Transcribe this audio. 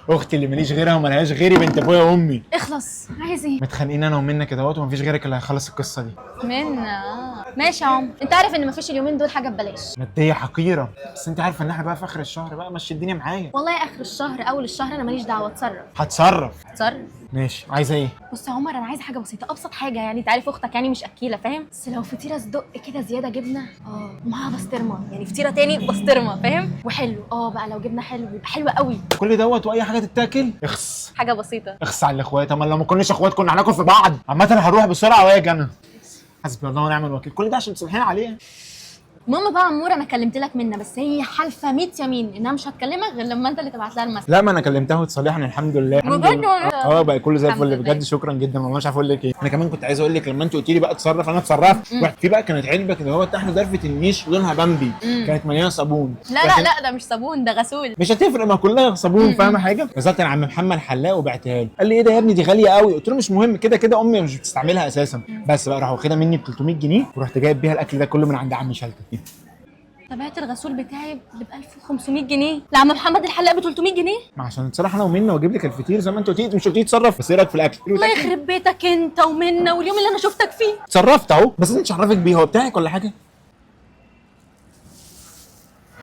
اختي اللي ماليش غيرها ومالهاش غيري، بنت ابويا وامي. اخلص، عايز ايه؟ متخانقين انا ومنى كده اهوت ومفيش غيرك اللي هيخلص القصه دي. منا ماشي يا عمر، انت عارف ان مفيش اليومين دول حاجه ببلاش. ماديه حقيره، بس انت عارفه ان احنا بقى في اخر الشهر بقى، مشي الدنيا معايا. والله اخر الشهر اول الشهر انا ماليش دعوه، اتصرف. هتصرف. اتصرف. ماشي، عايزه ايه؟ بص يا عمر، انا عايزه حاجه بسيطه، ابسط حاجه يعني، انت عارف اختك يعني مش اكيله، فاهم؟ بس لو فطيره صدق كده زياده جبنه ومعاها بسطرمه، يعني فطيره تاني بسطرمه، فاهم؟ وحلو بقى لو جبنه حلو يبقى حلوه قوي. كل دوت واي حاجه تتاكل؟ اخس. حاجه بسيطه. اخس على الاخوات، اما لو ما كناش اخوات كنا هناكل في بعض. عامه هروح بسرعه واجي انا. حسبي الله ونعم الوكيل، كل ده عشان تصلحين عليها. المهم بقى عموره، انا كلمت لك منها بس هي حالفه 100 يمين انها مش هتكلمك غير لما انت اللي تبعت لها المسج. لا، ما انا كلمتها وتصلحني الحمد لله. بجد والله؟ بقى كله زي الفل الحمد بجد، لله. شكرا جدا والله. مش عارف اقول لك ايه. انا كمان كنت عايز اقول لك لما انت قلتي لي بقى اتصرف، انا اتصرفت. في بقى كانت علبه كده هو تحت ظرفه النيش لونها بامبي، كانت مليانه صابون. لا ده مش صابون، ده غسول. مش هتفرق، ما كلها صابون، فاهمه حاجه؟ نزلت انا عم محمد حلاق وبعتها له، قال لي ايه ده يا ابني دي غاليه قوي. قلت له مش مهم، كده كده امي مش بتستعملها اساسا. بس بقى راح واخدها مني ب 300 جنيه ورحت جايب بيها الاكل ده كله من عند عمي شلتت. تبعت الغسول بتاعي ب 1500 جنيه لعم محمد الحلاق ب 300 جنيه. ما عشان نتصالح انا ومنى واجيب لك الفطير زي ما انت قلتي. انت مش قلتي تصرف؟ بس ايه رايك في الاكل؟ الله يخرب بيتك انت ومنا واليوم اللي انا شفتك فيه. اتصرفت اهو، بس انت مش عرفك بيه، هو بتاعك ولا حاجه؟